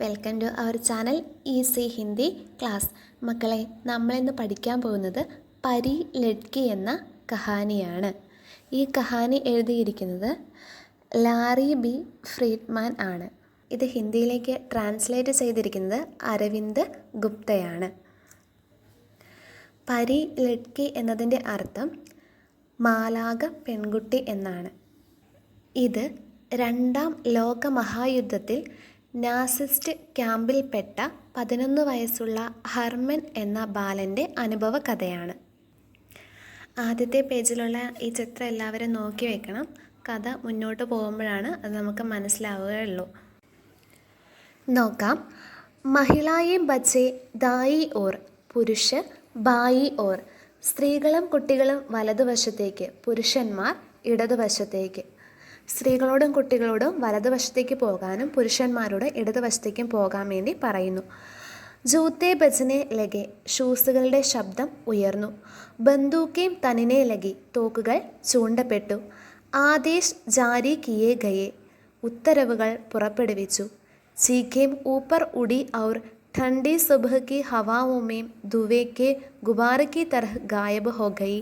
Welcome to our channel Easy Hindi Class. മക്കളെ, നമ്മളിന്ന് പഠിക്കാൻ പോകുന്നത് പരി ലഡ്കി എന്ന കഹാനിയാണ്. ഈ കഹാനി എഴുതിയിരിക്കുന്നത് ലാറി ബി ഫ്രീഡ്മാൻ ആണ്. ഇത് ഹിന്ദിയിലേക്ക് ട്രാൻസ്ലേറ്റ് ചെയ്തിരിക്കുന്നത് അരവിന്ദ് ഗുപ്തയാണ്. പരി ലഡ്കി എന്നതിൻ്റെ അർത്ഥം മാലാഖ പെൺകുട്ടി എന്നാണ്. ഇത് രണ്ടാം ലോക മഹായുദ്ധത്തിൽ നാസിസ്റ്റ് ക്യാമ്പിൽപ്പെട്ട 11 വയസ്സുള്ള ഹർമൻ എന്ന ബാലൻ്റെ അനുഭവ കഥയാണ്. ആദ്യത്തെ പേജിലുള്ള ഈ ചിത്രം എല്ലാവരും നോക്കി വെക്കണം. കഥ മുന്നോട്ട് പോകുമ്പോഴാണ് അത് നമുക്ക് മനസ്സിലാവുകയുള്ളൂ. നോക്കാം. മഹിളായെ ബച്ചെ ദായി ഓർ, പുരുഷ ബായി ഓർ. സ്ത്രീകളും കുട്ടികളും വലതുവശത്തേക്ക്, പുരുഷന്മാർ ഇടതുവശത്തേക്ക്. സ്ത്രീകളോടും കുട്ടികളോടും വലതുവശത്തേക്ക് പോകാനും പുരുഷന്മാരോട് ഇടതുവശത്തേക്കും പോകാൻ വേണ്ടി പറയുന്നു. ജൂത്തെ ബജനെ ലഗെ, ഷൂസുകളുടെ ശബ്ദം ഉയർന്നു. ബന്ദൂക്കേം തനിനെ ലഗി, തോക്കുകൾ ചൂണ്ടപ്പെട്ടു. ആദേശ് ജാരി കിയേ ഗയെ, ഉത്തരവുകൾ പുറപ്പെടുവിച്ചു. ചീഖേം ഊപ്പർ ഉടി ഔർ ठंडी सुबह की हवाओं में धुएं के गुबार की तरह गायब हो गई.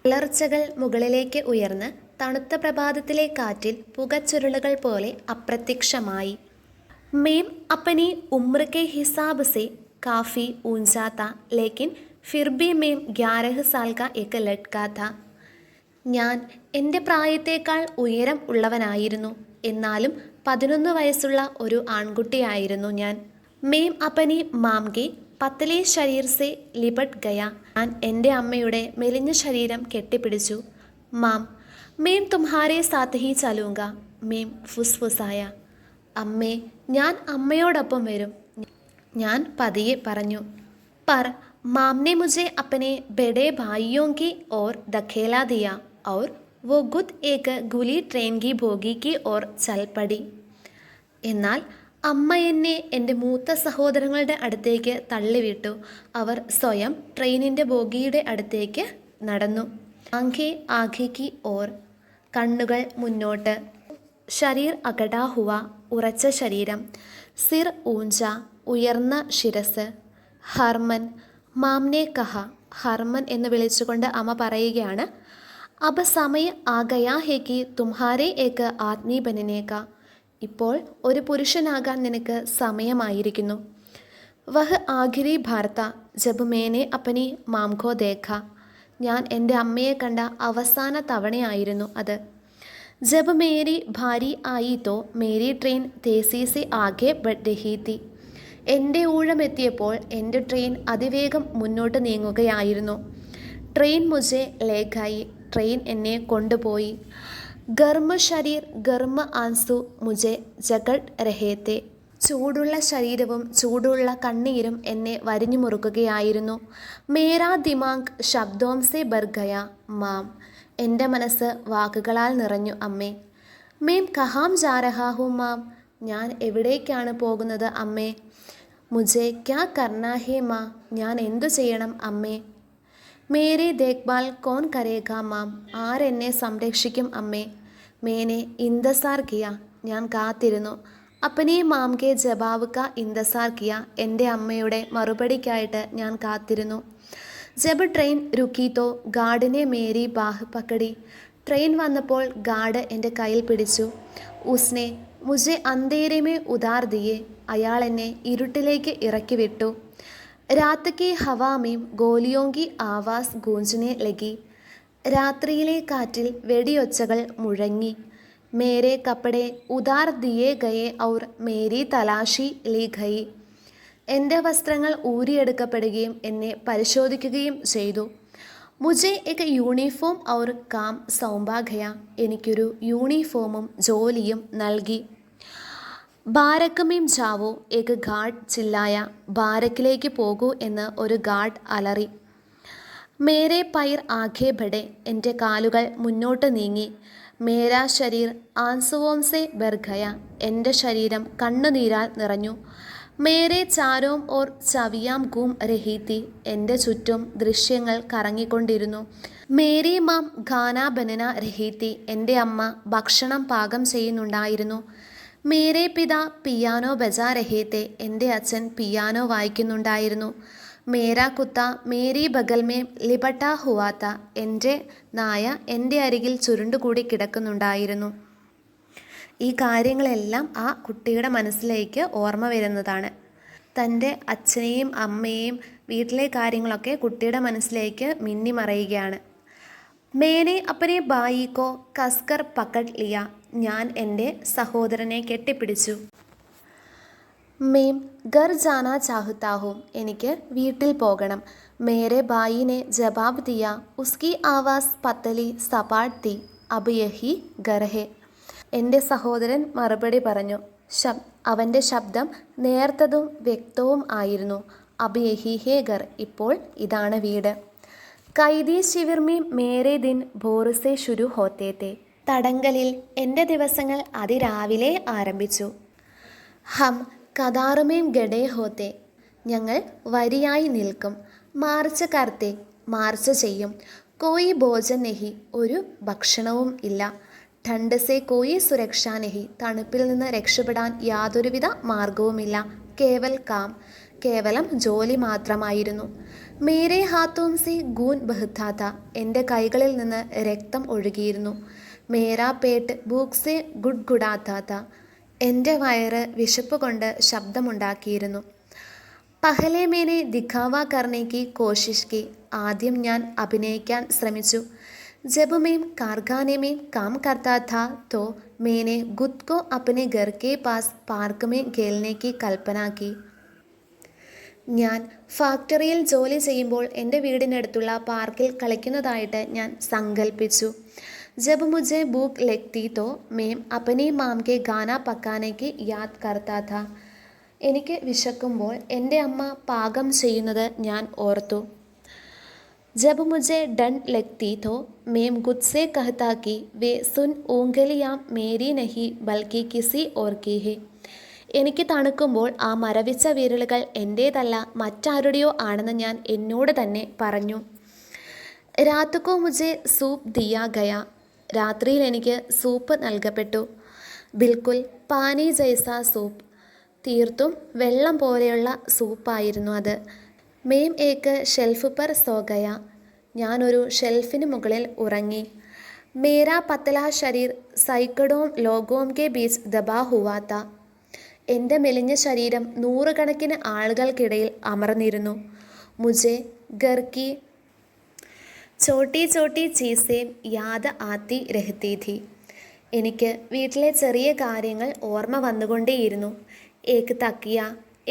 അലർച്ചകൾ മുകളിലേക്ക് ഉയർന്ന് തണുത്ത പ്രഭാതത്തിലെ കാറ്റിൽ പുകച്ചുരുളുകൾ പോലെ അപ്രത്യക്ഷമായി. മേം അപ്പനി ഉമ്ര കെ ഹിസാബ് സെ കാഫി ഊഞ്ചാ താ, ലേക്കിൻ ഫിർ ഭി മേം 11 സാൽ കാ ഏക് ലഡ്കാ താ. ഞാൻ എൻ്റെ പ്രായത്തേക്കാൾ ഉയരം ഉള്ളവനായിരുന്നു, എന്നാലും 11 വയസ്സുള്ള ഒരു ആൺകുട്ടിയായിരുന്നു ഞാൻ. മേം അപ്പനി മാംകെ പത്തലെ ശരീർ സെ ലിപട്ട് ഗയ, ഞാൻ എൻ്റെ അമ്മയുടെ മെലിഞ്ഞ ശരീരം കെട്ടിപ്പിടിച്ചു. മാം മേം തുമ്ഹാരെ സാത്ത് ഹി ചലൂങ്ക, മേം ഫുസ്ഫുസായ. അമ്മേ, ഞാൻ അമ്മയോടൊപ്പം വരും, ഞാൻ പതിയെ പറഞ്ഞു. പർ മാംനെ മുझे अपने बड़े भाइयों की ओर धकेला दिया और वो खुद एक खुली ट्रेन की बोगी की ओर चल पड़ी. എന്നാൽ അമ്മ എന്നെ എൻ്റെ മൂത്ത സഹോദരങ്ങളുടെ അടുത്തേക്ക് തള്ളിവിട്ടു. അവർ സ്വയം ട്രെയിനിൻ്റെ ബോഗിയുടെ അടുത്തേക്ക് നടന്നു. ആംഖേ ആഖേക്ക് ഓർ, കണ്ണുകൾ മുന്നോട്ട്. ശരീർ അകടാ ഹുവ, ഉറച്ച ശരീരം. സിർ ഊഞ്ച, ഉയർന്ന ശിരസ്. ഹർമൻ മാംനെ കഹ, ഹർമൻ എന്ന് വിളിച്ചുകൊണ്ട് അമ്മ പറയുകയാണ്. അബ സമയ ആ ഗയാ ഹേ കി തുമ്ഹാരെ ഏക് ആദ്മി ബനനേക, ഇപ്പോൾ ഒരു പുരുഷനാകാൻ നിനക്ക് സമയമായിരിക്കുന്നു. വഹ് ആഖിരി ഭാർത്ത ജബ് മേനെ അപ്പനി മാംഖോ ദേഖ, ഞാൻ എൻ്റെ അമ്മയെ കണ്ട അവസാന തവണയായിരുന്നു അത്. ജബ് മേരി ഭാരി ആയി തോ മേരി ട്രെയിൻ തേസി സെ ആകെ ബഡ് രഹി തി, എൻ്റെ ഊഴമെത്തിയപ്പോൾ എൻ്റെ ട്രെയിൻ അതിവേഗം മുന്നോട്ട് നീങ്ങുകയായിരുന്നു. ട്രെയിൻ മുझे ले गई, ട്രെയിൻ എന്നെ കൊണ്ടുപോയി. ഗർമ്മ ശരീർ ഗർമ്മ ആൻസു മുझे ജഗഡ് രഹേത്തെ, ചൂടുള്ള ശരീരവും ചൂടുള്ള കണ്ണീരും എന്നെ വരിഞ്ഞു മുറുക്കുകയായിരുന്നു. മേരാ ദിമാഗ് ശബ്ദോം സെ ഭർ ഗയ മാം, എൻ്റെ മനസ്സ് വാക്കുകളാൽ നിറഞ്ഞു അമ്മേ. മേം കഹാം ജാ രഹാ ഹൂ മാം, ഞാൻ എവിടേക്കാണ് പോകുന്നത് അമ്മേ. മുझे ക്യാ കർനാ ഹേ മാ, ഞാൻ എന്തു ചെയ്യണം അമ്മേ. മേരെ ദേഖ്ഭാൽ കോൻ കരേഗാ മാം, ആരെന്നെ സംരക്ഷിക്കും അമ്മേ. മേനെ ഇന്തസാർ കിയ, ഞാൻ കാത്തിരുന്നു. അപ്പനെ മാംകെ ജവാബ് കാ ഇന്തസാർ കിയ, എൻ്റെ അമ്മയുടെ മറുപടിക്കായിട്ട് ഞാൻ കാത്തിരുന്നു. ജബ് ട്രെയിൻ രുക്കി തോ ഗാർഡിനെ മേരി ബാഹ് പക്കടി, ട്രെയിൻ വന്നപ്പോൾ ഗാർഡ് എൻ്റെ കയ്യിൽ പിടിച്ചു. ഉസ്നെ മുझे അന്ധേരെ മേ ഉതാർ ദിയെ, അയാൾ എന്നെ ഇരുട്ടിലേക്ക് ഇറക്കി വിട്ടു. രാത് കി ഹവാ മേം ഗോലിയോं की ആവാസ് ഗൂഞ്ജനെ ലഗി, രാത്രിയിലെ കാറ്റിൽ വെടിയൊച്ചകൾ മുഴങ്ങി. മേരെ കപ്പടെ ഉദാർ ദിയേ ഗയെ ഔർ മേരി തലാഷി ലി ഗയി, എൻ്റെ വസ്ത്രങ്ങൾ ഊരിയെടുക്കപ്പെടുകയും എന്നെ പരിശോധിക്കുകയും ചെയ്തു. മുझे एक യൂണിഫോം ഔർ കാം സൗംബാ ഗയ, എനിക്കൊരു യൂണിഫോമും ജോലിയും നൽകി. ബാരക്ക് മേം ജാവോ ഏക് ഗാർഡ് ചില്ലായ, ബാരക്കിലേക്ക് പോകൂ എന്ന് ഒരു ഗാർഡ് അലറി. മേരെ പൈർ ആഘേ ബഡെ, എൻ്റെ കാലുകൾ മുന്നോട്ട് നീങ്ങി. മേരാ ശരീർ ആൻസുവോം സെ ഭർ ഗയ, എൻ്റെ ശരീരം കണ്ണുനീരാൽ നിറഞ്ഞു. മേരെ ചാരോം ഓർ ചവിയാം ഗൂം രഹി തി, എൻ്റെ ചുറ്റും ദൃശ്യങ്ങൾ കറങ്ങിക്കൊണ്ടിരുന്നു. മേരി മാം ഖാന ബനന രഹി തി, എൻ്റെ അമ്മ ഭക്ഷണം പാകം ചെയ്യുന്നുണ്ടായിരുന്നു. മേരെ പിത പിയാനോ ബജാ രഹേ തെ, എൻ്റെ അച്ഛൻ പിയാനോ വായിക്കുന്നുണ്ടായിരുന്നു. മേരാ കുത്ത മേരി ബഗൽ മേ ലിപട്ടാ ഹുവാ ത, എൻ്റെ നായ എൻ്റെ അരികിൽ ചുരുണ്ടുകൂടി കിടക്കുന്നുണ്ടായിരുന്നു. ഈ കാര്യങ്ങളെല്ലാം ആ കുട്ടിയുടെ മനസ്സിലേക്ക് ഓർമ്മ വരുന്നതാണ്. തൻ്റെ അച്ഛനെയും അമ്മയെയും വീട്ടിലെ കാര്യങ്ങളൊക്കെ കുട്ടിയുടെ മനസ്സിലേക്ക് മിന്നിമറയുകയാണ്. മേനെ അപ്പനെ ബായിക്കോ കസ്കർ പക്കഡ് ലിയ, ഞാൻ എൻ്റെ സഹോദരനെ കെട്ടിപ്പിടിച്ചു. മേം ഘർ ജാനാ ചാഹത്താ ഹൂം, എനിക്ക് വീട്ടിൽ പോകണം. മേരെ ബായിനെ ജവാബ് ദിയ, ഉസ്കി ആവാസ് പത്തലി സപാട്ട് തി, അബ് യഹി ഘർ ഹെ. എൻ്റെ സഹോദരൻ മറുപടി പറഞ്ഞു. അവൻ്റെ ശബ്ദം നേർത്തതും വ്യക്തവും ആയിരുന്നു. അബ് യഹി ഹേ ഘർ, ഇപ്പോൾ ഇതാണ് വീട്. കൈദി ശിവിർ മേ മേരെ ദിൻ ഭോർസെ ശുരു ഹോത്തേ തെ, തടങ്കലിൽ എൻ്റെ ദിവസങ്ങൾ അതിരാവിലെ ആരംഭിച്ചു. ഹം കതാറുമേം ഗഡേ ഹോത്തെ, ഞങ്ങൾ വരിയായി നിൽക്കും. മാർച്ച് കർത്തെ, മാർച്ച് ചെയ്യും. കോയി ഭോജൻ നെഹി, ഒരു ഭക്ഷണവും ഇല്ല. ഠണ്ട് സെ കോയി സുരക്ഷ നെഹി, തണുപ്പിൽ നിന്ന് രക്ഷപ്പെടാൻ യാതൊരുവിധ മാർഗവുമില്ല. കേവൽ കാം, കേവലം ജോലി മാത്രമായിരുന്നു. മേരെ ഹാത്തോം സെ ഗൂൻ ബഹ്താ ഥ, എൻ്റെ കൈകളിൽ നിന്ന് രക്തം ഒഴുകിയിരുന്നു. മേരാ പേട്ട് ഭൂക്ക് സെ ഗുഡ്ഗുഡാത്താ ഥ, എൻ്റെ വയറ് വിശപ്പ് കൊണ്ട് ശബ്ദമുണ്ടാക്കിയിരുന്നു. പഹലെ മേനെ ദിഖാവ കർണേക്ക് കോശിഷ് കി, ആദ്യം ഞാൻ അഭിനയിക്കാൻ ശ്രമിച്ചു. ജബ് മേം കാർഖാനെ മേം കാം കർത്താ ഥാ തോ മേനെ ഖുദ് കോ അപ്നെ ഘർ കെ പാസ് പാർക്ക് മേ ഖേൽനെ കി കൽപ്പന കി, ഞാൻ ഫാക്ടറിയിൽ ജോലി ചെയ്യുമ്പോൾ എൻ്റെ വീടിനടുത്തുള്ള പാർക്കിൽ കളിക്കുന്നതായിട്ട് ഞാൻ സങ്കല്പിച്ചു. ജബ് മുझे ഭൂക്ക് ലഗ്തി തോ മേം അപ്പനെ മാം കെ ഗാന പക്കാനേക്ക് യാദ് കർത്താ ഥാ, എനിക്ക് വിശക്കുമ്പോൾ എൻ്റെ അമ്മ പാകം ചെയ്യുന്നത് ഞാൻ ഓർത്തു. ജബ് മുझे ഡണ്ട് ലഗ്തി തോ മേം ഖുദ് സെ കഹ്താ കി വേ സുൻ ഊംഗലിയാം മേരി നഹി ബൽക്കി കിസി ഓർ കി ഹെ, എനിക്ക് തണുക്കുമ്പോൾ ആ മരവിച്ച വിരലുകൾ എൻ്റേതല്ല മറ്റാരുടെയോ ആണെന്ന് ഞാൻ എന്നോട് തന്നെ പറഞ്ഞു. രാത് കോ മുझे സൂപ്പ് ദിയാ ഗയാ, രാത്രിയിൽ എനിക്ക് സൂപ്പ് നൽകപ്പെട്ടു. ബിൽക്കുൽ പാനി ജൈസ സൂപ്പ്, തീർത്തും വെള്ളം പോലെയുള്ള സൂപ്പായിരുന്നു അത്. മേം ഏക്ക് ഷെൽഫ് പർ സോ ഗയ, ഞാനൊരു ഷെൽഫിന് മുകളിൽ ഉറങ്ങി. മേരാ പത്തലാ ശരീർ സൈക്കഡോം ലോഗോം കെ ബീച്ച് ദബാ ഹുവാ ത, എൻ്റെ മെലിഞ്ഞ ശരീരം നൂറുകണക്കിന് ആളുകൾക്കിടയിൽ അമർന്നിരുന്നു. മുझे ഘർ കി ചോട്ടി ചോട്ടി ചീസേം യാദ് ആത്തി രഹ്തി ഥി, എനിക്ക് വീട്ടിലെ ചെറിയ കാര്യങ്ങൾ ഓർമ്മ വന്നുകൊണ്ടേയിരുന്നു. ഏക്ക് തക്കിയ,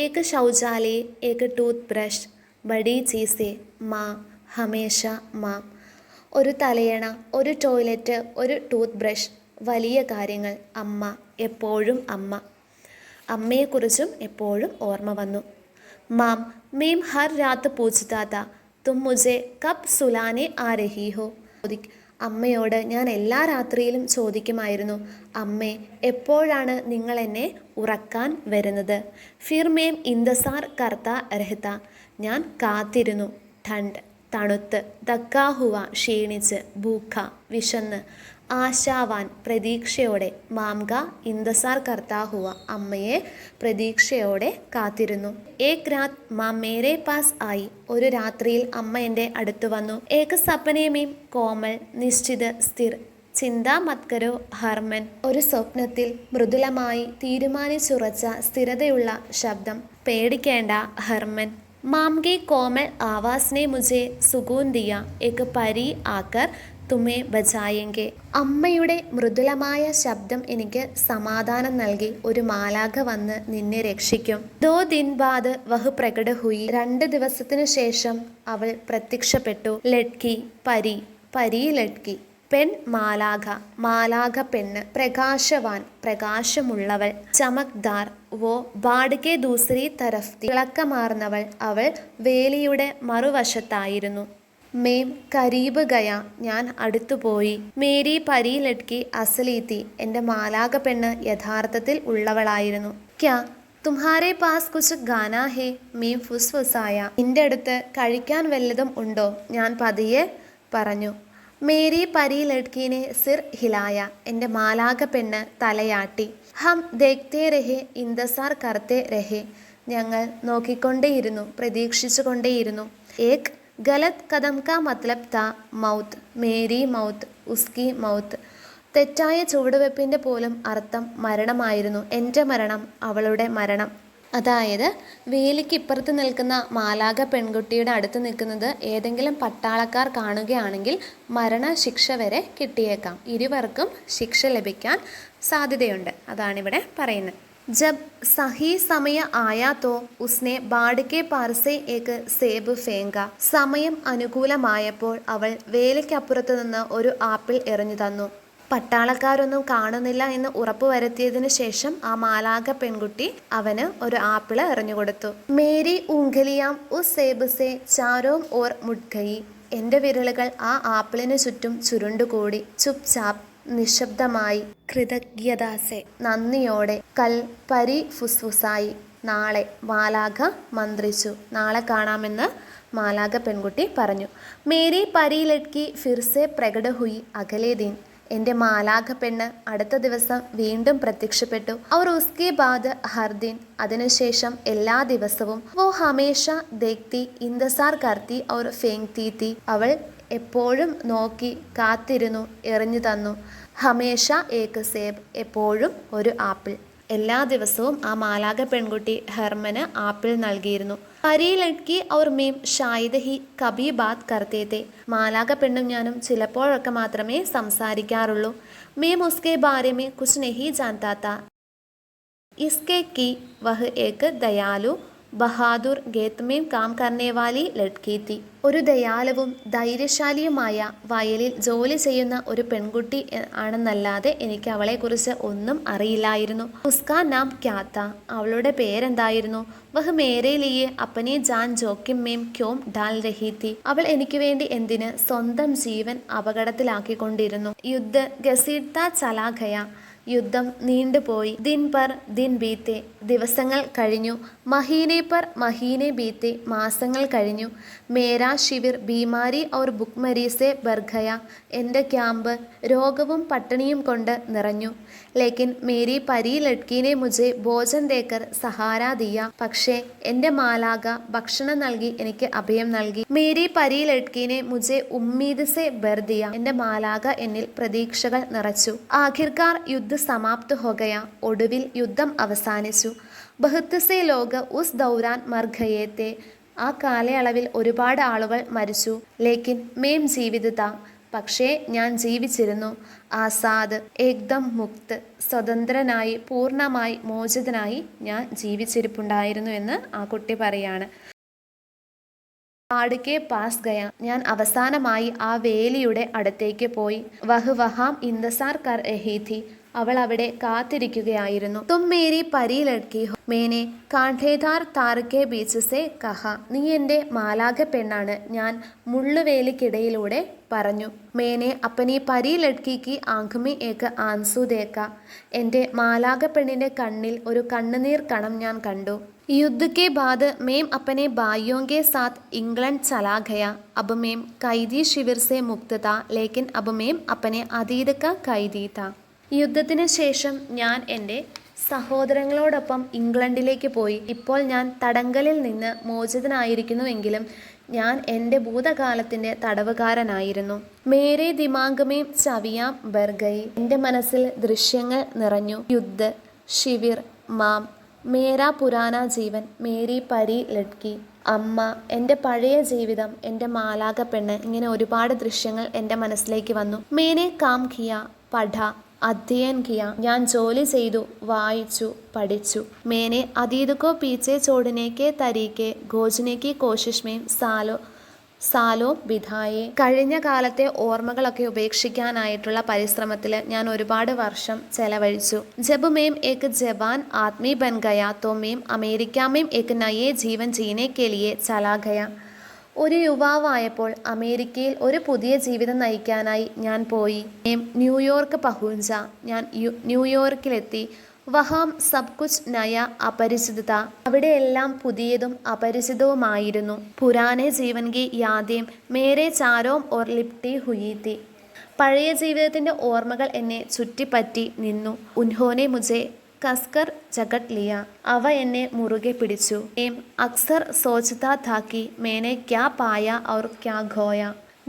ഏക്ക് ശൗചാലയ, ഏക്ക് ടൂത്ത് ബ്രഷ്, ബഡി ചീസേ മാ ഹമേഷ മാ, ഒരു തലയണ, ഒരു ടോയ്ലറ്റ്, ഒരു ടൂത്ത് ബ്രഷ്, വലിയ കാര്യങ്ങൾ, അമ്മ, എപ്പോഴും അമ്മ. അമ്മയെക്കുറിച്ചും എപ്പോഴും ഓർമ്മ വന്നു. മാം മേം ഹർ രാത്ത് പൂച്ച്താ ഥാ തും മുझे കബ് സുലാനെ ആ രഹി ഹോ, അമ്മയോട് ഞാൻ എല്ലാ രാത്രിയിലും ചോദിക്കുമായിരുന്നു, അമ്മേ എപ്പോഴാണ് നിങ്ങൾ എന്നെ ഉറക്കാൻ വരുന്നത്. ഫിർ മേം ഇന്തസാർ കർത്താ രഹ്ത, ഞാൻ കാത്തിരുന്നു. ഠണ്ട് തണുത്ത്, ദക്കാ ഹുവ ക്ഷീണിച്ച്, ഭൂഖ വിശന്ന്, ആശാവാൻ പ്രതീക്ഷയോടെ, മാംഗ ഇന്തസാർ കർത്താ ഹുവ അമ്മയെ പ്രതീക്ഷയോടെ കാത്തിരുന്നു. ഏക് രാത് മാം മേരെ പാസ് ആയി, ഒരു രാത്രിയിൽ അമ്മ എൻ്റെ അടുത്ത് വന്നു. ഏക് സപ്പനെ മേം കോമൽ നിശ്ചിത സ്ഥിർ ചിന്താ മത്കരോ ഹർമൻ, ഒരു സ്വപ്നത്തിൽ മൃദുലമായി തീരുമാനിച്ചുറച്ച സ്ഥിരതയുള്ള ശബ്ദം, പേടിക്കേണ്ട ഹർമൻ. മാം കി കോമൽ ആവാസ് നെ മുझे സുകൂൻ ദിയ, ഏക് പരി ആക്കർ തുമേ ബചായെങ്കെ, അമ്മയുടെ മൃദുലമായ ശബ്ദം എനിക്ക് സമാധാനം നൽകി, ഒരു മാലാഖ വന്ന് നിന്നെ രക്ഷിക്കും. 2 ദിൻ ബാദ് വഹ് പ്രകട ഹുയി, 2 ദിവസത്തിനു ശേഷം അവൾ പ്രത്യക്ഷപ്പെട്ടു. ലഡ്കി പരി, പരി ലഡ്കി, പെൺ മാലാഖ, മാലാഖ പെണ്ണ്, പ്രകാശവാൻ പ്രകാശമുള്ളവൾ, ചമക്ദാർ വോ ബാഡ്കെ ദൂസരി തരഫ്, തിളക്കമാർന്നവൾ, അവൾ വേലിയുടെ മറുവശത്തായിരുന്നു. മേം കരീബ് ഗയ, ഞാൻ അടുത്തുപോയി. മേരി പരി ലഡ്കി അസലീത്തി, എൻ്റെ മാലാഖ പെണ്ണ് യഥാർത്ഥത്തിൽ ഉള്ളവളായിരുന്നു. ക്യാ തുമ്ഹാരെ പാസ് കുച്ച് ഗാനാ ഹേ, മേം ഫുസ്ഫുസായ, നിന്റെ അടുത്ത് കഴിക്കാൻ വല്ലതും ഉണ്ടോ, ഞാൻ പതിയെ പറഞ്ഞു. മേരി പരി ലഡ്കീനെ സിർ ഹിലായ, എൻ്റെ മാലാക പെണ്ണ് തലയാട്ടി. ഹം ദേഖ്തേ രഹെ ഇന്തസാർ കർത്തേ രഹെ, ഞങ്ങൾ നോക്കിക്കൊണ്ടേയിരുന്നു, പ്രതീക്ഷിച്ചു കൊണ്ടേയിരുന്നു. ഏക് ഗലത് കദം കാ മത്ലബ് താ മൗത്ത്, മേരി മൗത്ത്, ഉസ്കി മൗത്ത്. തെറ്റായ ചുവടുവെപ്പിൻ്റെ പോലും അർത്ഥം മരണമായിരുന്നു. എൻ്റെ മരണം, അവളുടെ മരണം. അതായത് വേലിക്ക് ഇപ്പുറത്ത് നിൽക്കുന്ന മാലാക പെൺകുട്ടിയുടെ അടുത്ത് നിൽക്കുന്നത് ഏതെങ്കിലും പട്ടാളക്കാർ കാണുകയാണെങ്കിൽ മരണശിക്ഷ വരെ കിട്ടിയേക്കാം. ഇരുവർക്കും ശിക്ഷ ലഭിക്കാൻ സാധ്യതയുണ്ട്. അതാണിവിടെ പറയുന്നത്. ജബ് സഹി സമയ ആയാ തോ ഉസ്നെ ബാഡ്കെ പാർസെ ഏക് സേബ് ഫേങ്ക. സമയം അനുകൂലമായപ്പോൾ അവൾ വേലിക്കപ്പുറത്ത് നിന്ന് ഒരു ആപ്പിൾ എറിഞ്ഞു തന്നു. പട്ടാളക്കാരൊന്നും കാണുന്നില്ല എന്ന് ഉറപ്പുവരുത്തിയതിനു ശേഷം ആ മാലാക പെൺകുട്ടി അവന് ഒരു ആപ്പിള് എറിഞ്ഞുകൊടുത്തു. മേരി ഊങ്കലിയാം ഉസ് സേബ് സെ ചാരോം ഓർ മുഡ്ഗയി. എൻ്റെ വിരലുകൾ ആ ആപ്പിളിനു ചുറ്റും ചുരുണ്ടുകൂടി. ചുപ് ചാപ്പ്, നിശബ്ദമായി. കൃതജ്ഞതാസെ, നന്ദിയോടെ. കൽ പരി ഫുസ്ഫുസായി, നാളെ. മാലാഖ മന്ത്രിച്ചു. നാളെ കാണാമെന്ന് മാലാഖ പെൺകുട്ടി പറഞ്ഞു. മേരി പരി ലഡ്കി ഫിർസെ പ്രകട ഹുയി അഗലേ ദിൻ. എൻ്റെ മാലാഖ പെണ്ണ് അടുത്ത ദിവസം വീണ്ടും പ്രത്യക്ഷപ്പെട്ടു. അവർ ഉസ്കെ ബാദ് ഹർ ദിൻ, അതിനുശേഷം എല്ലാ ദിവസവും. വോ ഹമേഷ ദേഖ്തി ഇന്തസാർ കർത്തി ഔർ ഫേങ്തി തി. അവൾ എപ്പോഴും നോക്കി, കാത്തിരുന്നു, എറിഞ്ഞു തന്നു. ഹമേഷ ഏക് സേബ്, എപ്പോഴും ഒരു ആപ്പിൾ. എല്ലാ ദിവസവും ആ മാലാഖ പെൺകുട്ടി ഹെർമന് ആപ്പിൾ നൽകിയിരുന്നു. പരി ലഡ്കി ഔർ മേം ഷായത് ഹി കബി ബാത് കർത്തേ തെ. മാലാഖ പെണ്ണും ഞാനും ചിലപ്പോഴൊക്കെ മാത്രമേ സംസാരിക്കാറുള്ളൂ. മേം ഉസ്കെ ബാരെ മേ കുച്ച് നഹി ജാൻതാ താ. ഇസ്കെ കി വഹ് ഏക് ദയാലു ബഹാദുർ ഖേത് മേം കാം കർനെ വാലി ലഡ്കി തി. ഒരു ദയാലുവും ധൈര്യശാലിയുമായ വയലിൽ ജോലി ചെയ്യുന്ന ഒരു പെൺകുട്ടി ആണെന്നല്ലാതെ എനിക്ക് അവളെക്കുറിച്ച് ഒന്നും അറിയില്ലായിരുന്നു. ഉസ്കാ നാം ക്യാ താ. അവളുടെ പേരെന്തായിരുന്നു? വഹ് മേരെ ലിയെ അപ്പനെ ജാൻ ജോക്കിം മേം ക്യോം ഡാൽ രഹി തി. അവൾ എനിക്ക് വേണ്ടി എന്തിന് സ്വന്തം ജീവൻ അപകടത്തിലാക്കിക്കൊണ്ടിരുന്നു. യുദ്ധ ഗസീഡ്താ ചലാ ഗയാ. യുദ്ധം നീണ്ടുപോയി. ദിൻ പർ ദിൻ ബീത്തെ, ദിവസങ്ങൾ കഴിഞ്ഞു. മഹീനെ പർ മഹീനെ ബീത്തെ, മാസങ്ങൾ കഴിഞ്ഞു. മേരാ ശിവിർ ബീമാരി ഔർ ഭുക്മരി സെ ബർഗയ. എൻ്റെ ക്യാമ്പ് രോഗവും പട്ടിണിയും കൊണ്ട് നിറഞ്ഞു. ലേക്കിൻ മേരി പരി ലഡ്കീനെ മുझे ഭോജൻ ദേക്കർ സഹാര ദിയ. പക്ഷേ എൻ്റെ മാലാഖ ഭക്ഷണം നൽകി എനിക്ക് അഭയം നൽകി. മേരി പരി ലഡ്കീനെ മുझे ഉമ്മീദ് സെ ബർ ദിയ. എൻ്റെ മാലാഖ എന്നിൽ പ്രതീക്ഷകൾ നിറച്ചു. ആഖിർക്കാർ യുദ്ധ സമാപ്ത് ഹോ ഗയ. ഒടുവിൽ യുദ്ധം അവസാനിച്ചു. ബഹുത്ത് സെ ലോക ഉസ് ദൗരാൻ മർ ഗയേ തെ. ആ കാലയളവിൽ ഒരുപാട് ആളുകൾ മരിച്ചു. ലേക്കിൻ മേം ജീവിത താ. പക്ഷേ ഞാൻ ജീവിച്ചിരുന്നു. ആസാദ്, ഏക്ദം മുക്ത്, സ്വതന്ത്രനായി, പൂർണ്ണമായി മോചിതനായി ഞാൻ ജീവിച്ചിരിപ്പുണ്ടായിരുന്നു എന്ന് ആ കുട്ടി പറയാണ്. ആടുക്കെ പാസ് ഗയ. ഞാൻ അവസാനമായി ആ വേലിയുടെ അടുത്തേക്ക് പോയി. വഹ് വഹാം ഇന്തസാർ കർ രഹി ഥി. അവൾ അവിടെ കാത്തിരിക്കുകയായിരുന്നു. തും മേരി പരി ലഡ്കി ഹോ മേനെ കാഠേദാർ താർക്കെ ബീച്ച് സെ കഹ. നീ എൻ്റെ മാലാഖ പെണ്ണാണ്, ഞാൻ മുള്ളുവേലിക്കിടയിലൂടെ പറഞ്ഞു. മേനെ അപ്പനി പരി ലഡ്കിക്ക് ആംഖ്മി ഏക ആൻസു ദേക്ക. എൻ്റെ മാലാഖ പെണ്ണിൻ്റെ കണ്ണിൽ ഒരു കണ്ണുനീർ കണം ഞാൻ കണ്ടു. युद्ध के बाद मेम अपने भाइयों के साथ इंग्लैंड चला गया. अब मेम कैदी शिविर से मुक्त था, लेकिन अब मेम अपने अतीत का कैदी था. യുദ്ധത്തിന് ശേഷം ഞാൻ എൻ്റെ സഹോദരങ്ങളോടൊപ്പം ഇംഗ്ലണ്ടിലേക്ക് പോയി. ഇപ്പോൾ ഞാൻ തടങ്കലിൽ നിന്ന് മോചിതനായിരിക്കുന്നുവെങ്കിലും ഞാൻ എൻ്റെ ഭൂതകാലത്തിൻ്റെ തടവുകാരനായിരുന്നു. മേരെ ദിമാഗമേം ചവിയാം ബർഗയി. എൻ്റെ മനസ്സിൽ ദൃശ്യങ്ങൾ നിറഞ്ഞു. യുദ്ധ, ശിവിർ, മാം, മേരാ പുരാന ജീവൻ, മേരി പരി ലഡ്കി, അമ്മ, എൻ്റെ പഴയ ജീവിതം, എൻ്റെ മാലാഖ പെണ്ണ്, ഇങ്ങനെ ഒരുപാട് ദൃശ്യങ്ങൾ എൻ്റെ മനസ്സിലേക്ക് വന്നു. മേനെ കാം കിയ, പഠ, അധ്യയൻ കിയ. ഞാൻ ജോലി ചെയ്തു, വായിച്ചു, പഠിച്ചു. മേനെ അതീത് കോ പീച്ചെ ചോടനെ കെ തരീക്കെ ഖോജനെ കി കോശിഷ് മേം സാലോ ബിധായെ. കഴിഞ്ഞ കാലത്തെ ഓർമ്മകളൊക്കെ ഉപേക്ഷിക്കാനായിട്ടുള്ള പരിശ്രമത്തിൽ ഞാൻ ഒരുപാട് വർഷം ചെലവഴിച്ചു. ജബ് മേം ഏക് ജവാൻ ആദ്മി ബൻ ഗയ തോ മേം അമേരിക്ക മേം ഏക് നയേ ജീവൻ ജീനെ കെ ലിയെ ചലാ ഗയ. ഒരു യുവാവായപ്പോൾ അമേരിക്കയിൽ ഒരു പുതിയ ജീവിതം നയിക്കാനായി ഞാൻ പോയി. ന്യൂയോർക്ക് പഹുഞ്ച. ഞാൻ ന്യൂയോർക്കിലെത്തി. വഹാം സബ് കുച്ച് നയ അപരിചിതത. അവിടെയെല്ലാം പുതിയതും അപരിചിതവുമായിരുന്നു. പുരാനെ ജീവൻ കി യാദേം മേരെ ചാരോം ഓർ ലിപ്റ്റി ഹുയി തി. പഴയ ജീവിതത്തിൻ്റെ ഓർമ്മകൾ എന്നെ ചുറ്റിപ്പറ്റി നിന്നു. ഉൻഹോനെ മുझे കസ്കർ ജഗത് ലിയ. അവ എന്നെ മുറുകെ പിടിച്ചു. അക്സർ സോച്താ താ കി മേനെ ക്യാ പായ ഔർ ക്യാ ഖോയ.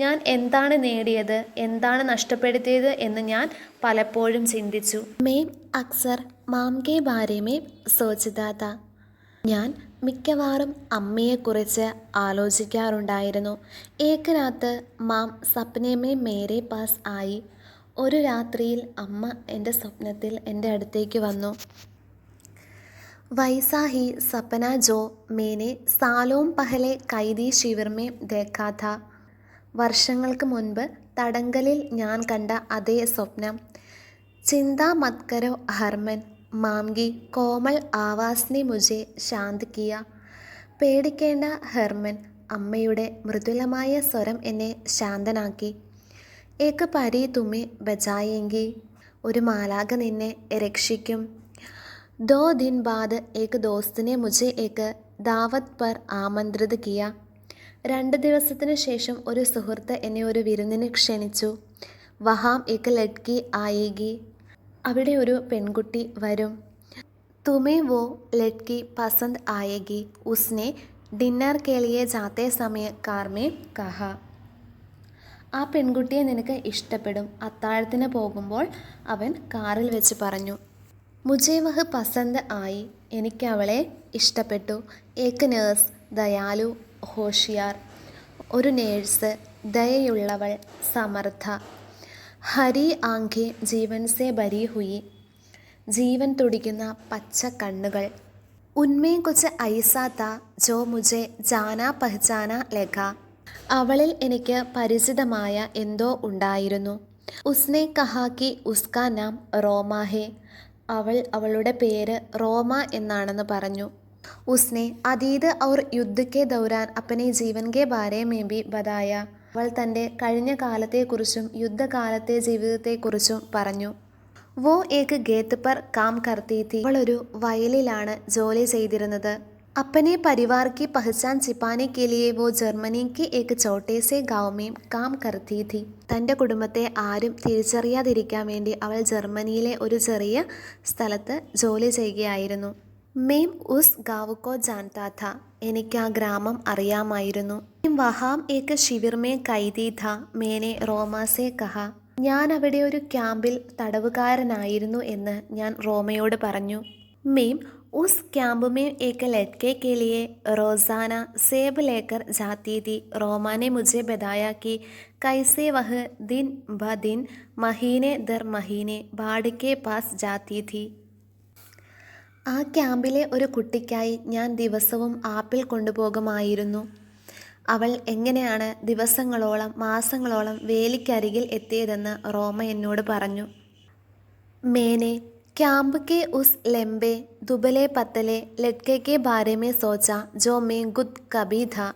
ഞാൻ എന്താണ് നേടിയത്, എന്താണ് നഷ്ടപ്പെടുത്തിയത് എന്ന് ഞാൻ പലപ്പോഴും ചിന്തിച്ചു. മേം അക്സർ മാം കെ ബാരെ മേ സോച്താ താ. ഞാൻ മിക്കവാറും അമ്മയെക്കുറിച്ച് ആലോചിക്കാറുണ്ടായിരുന്നു. ഏക് രാത്ത് മാം സപ്നെ മേ മേരെ പാസ് ആയി. ഒരു രാത്രിയിൽ അമ്മ എൻ്റെ സ്വപ്നത്തിൽ എൻ്റെ അടുത്തേക്ക് വന്നു. വൈസാ he സപന Joe മേനെ സാലോം പഹലെ Kaithi Shivir may Dekha Tha. വർഷങ്ങൾക്ക് മുൻപ് തടങ്കലിൽ ഞാൻ കണ്ട അതേ സ്വപ്നം. ചിന്താ മത് കരോ ഹർമൻ, മാംഗി കോമൾ ആവാസ്നെ മുझे ശാന്ത് കിയ. പേടിക്കേണ്ട ഹെർമൻ, അമ്മയുടെ മൃദുലമായ സ്വരം എന്നെ ശാന്തനാക്കി. ഏക് പരി തുമെ ബചായേങ്കി. ഒരു മാലാഖ നിന്നെ രക്ഷിക്കും. ദോ ദിൻ ബാദ് ഏക് ദോസ്തിനെ മുझे ഏക് ദാവത് പർ ആമന്ത്രിത് കിയ. 2 ദിവസത്തിന് ശേഷം ഒരു സുഹൃത്ത് എന്നെ ഒരു വിരുന്നിന് ക്ഷണിച്ചു. വഹാം ഏക് ലഡ്കി ആയേഗി. അവിടെ ഒരു പെൺകുട്ടി വരും. തുമേ വോ ലഡ്കി പസന്ത് ആയേഗി. ഉസ്നെ ഡിന്നർ കെ ലിയെ ജാത്തെ സമയ കാർ മേ കഹാ. ആ പെൺകുട്ടിയെ നിനക്ക് ഇഷ്ടപ്പെടും, അത്താഴത്തിന് പോകുമ്പോൾ അവൻ കാറിൽ വെച്ച് പറഞ്ഞു. മുझे വഹ് പസന്ത് ആയി. എനിക്ക് അവളെ ഇഷ്ടപ്പെട്ടു. ഏക് നേഴ്സ് ദയാലു ഹോഷിയാർ. ഒരു നേഴ്സ്, ദയയുള്ളവൾ, സമർത്ഥ. ഹരി ആംഖേ ജീവൻ സേ ഭരി ഹുയി. ജീവൻ തുടിക്കുന്ന പച്ച കണ്ണുകൾ. ഉന്മേ കുച്ച് ഐസാ താ ജോ മുझे ജാനാ പഹ്ചാനാ ലഗാ. അവളിൽ എനിക്ക് പരിചിതമായ എന്തോ ഉണ്ടായിരുന്നു. ഉസ്നെ കഹാ കി ഉസ്കാ നാം റോമ ഹേ. അവൾ അവളുടെ പേര് റോമ എന്നാണെന്ന് പറഞ്ഞു. ഉസ്നെ അതീത് ഔർ യുദ്ധ കെ ദൗരാൻ അപ്പനെ ജീവൻ കെ ബാരെ മേ ബി ബതായ. അവൾ തൻ്റെ കഴിഞ്ഞ കാലത്തെക്കുറിച്ചും യുദ്ധകാലത്തെ ജീവിതത്തെക്കുറിച്ചും പറഞ്ഞു. വോ ഏക് ഗേത്ത് പർ കാം കർത്തി ഥി. അവളൊരു വയലിലാണ് ജോലി ചെയ്തിരുന്നത്. अपने परिवार की पहचान छिपाने के लिए वो जर्मनी के एक छोटे से गांव में काम करती थी. തൻ്റെ കുടുംബത്തെ ആരും തിരിച്ചറിയാതിരിക്കാൻ വേണ്ടി അവൾ ജർമ്മനിയിലെ ഒരു ചെറിയ സ്ഥലത്ത് ജോലി ചെയ്യുകയായിരുന്നു. മേം ഉസ് ഗാവ് കോ ജാൻതാ ഥാ. എനിക്ക് ആ ഗ്രാമം അറിയാമായിരുന്നു. വഹാം ഏക് ശിവിർ മേ കൈദി ഥാ മേനെ റോമ സേ കഹാ. ഞാൻ അവിടെ ഒരു ക്യാമ്പിൽ തടവുകാരനായിരുന്നു എന്ന് ഞാൻ റോമയോട് പറഞ്ഞു. മേം उस कैंप में एक लड़के के लिए रोज़ाना सेब लेकर जाती थी. रोमा ने मुझे बताया कि कैसे वह दिन ब दिन महीने दर महीने बाढ़ के पास जाती थी. ആ ക്യാമ്പിലെ ഒരു കുട്ടിക്കായി ഞാൻ ദിവസവും ആപ്പിൾ കൊണ്ടുപോകുമായിരുന്നു. അവൾ എങ്ങനെയാണ് ദിവസങ്ങളോളം മാസങ്ങളോളം വേലിക്കരികിൽ എത്തിയതെന്ന് റോമ എന്നോട് പറഞ്ഞു. മേനെ ക്യാമ്പ് के उस लंबे दुबले पतले लड़के के बारे में सोचा जो मैं खुद कभी था.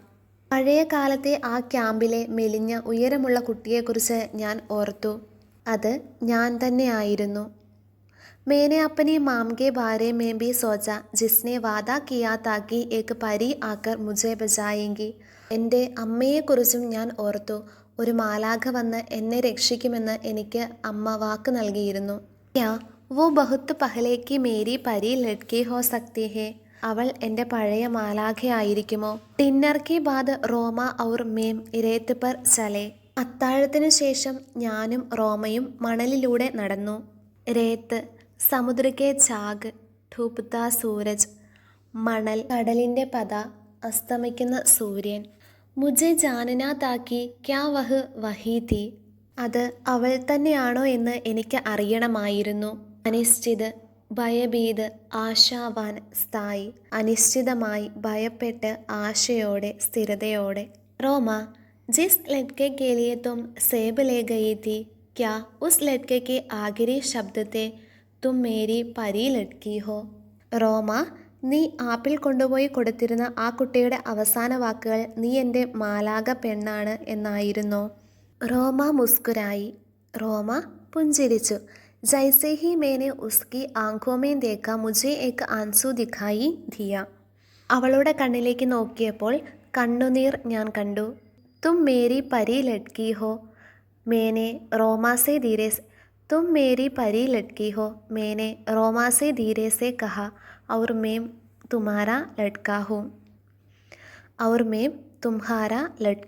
പഴയ കാലത്തെ ആ ക്യാമ്പിലെ മെലിഞ്ഞ ഉയരമുള്ള കുട്ടിയെക്കുറിച്ച് ഞാൻ ഓർത്തു. അത് ഞാൻ തന്നെയായിരുന്നു. मैंने अपनी माम के बारे में भी सोचा जिसने वादा किया था कि एक परी आकर मुझे बचाएगी. എൻ്റെ അമ്മയെക്കുറിച്ചും ഞാൻ ഓർത്തു. ഒരു മാലാഖ വന്ന് എന്നെ രക്ഷിക്കുമെന്ന് എനിക്ക് അമ്മ വാക്ക് നൽകിയിരുന്നു. ക്യാ वो बहुत पहले की मेरी परी लड़की हो सकती है. അവൾ എൻ്റെ പഴയ മാലാഖയായിരിക്കുമോ? ഡിന്നർ കി ബാദ് റോമ ഔർ മേം രേത്ത് പർ ചലെ. അത്താഴത്തിന് ശേഷം ഞാനും റോമയും മണലിലൂടെ നടന്നു. രേത്ത് സമുദ്രക്കെ ചാഗ് ധൂപ്താ സൂരജ്. മണൽ കടലിൻ്റെ പത, അസ്തമിക്കുന്ന സൂര്യൻ. മുझे ജാനനാ താക്കി ക്യാ വഹ് വഹി ഥി. അത് അവൾ തന്നെയാണോ എന്ന് എനിക്ക് അറിയണമായിരുന്നു. അനിശ്ചിത്, ഭയഭീത്, ആശാവാൻ, സ്ഥായി. അനിശ്ചിതമായി, ഭയപ്പെട്ട്, ആശയോടെ, സ്ഥിരതയോടെ. റോമ ജിസ് ലഡ്കെ കെ ലിയെ തും സേബ് ലേ ഗയി ഥി ക്യാ ഉസ് ലഡ്കെ കെ ആഖിരി ശബ്ദത്തെ തും മേരി പരി ലഡ്കി ഹോ. റോമ, നീ ആപ്പിൾ കൊണ്ടുപോയി കൊടുത്തിരുന്ന ആ കുട്ടിയുടെ അവസാന വാക്കുകൾ നീ എൻ്റെ മാലാഖ പെണ്ണാണ് എന്നായിരുന്നോ? റോമ മുസ്കുരായി. റോമ പുഞ്ചിരിച്ചു. जैसे ही मैंने उसकी आंखों में देखा मुझे एक आंसू दिखाई दिया. അവളുടെ കണ്ണിലേക്ക് നോക്കിയപ്പോൾ കണ്ണുനീർ ഞാൻ കണ്ടു. തും മേരി പരി ലഡ്കി ഹോ. मैंने रोमा से धीरे से तुम मेरी परी लटकी हो मैंने रोमा से धीरे से कहा और मैं तुम्हारा लटका हूँ और मैं तुम्हारा लटका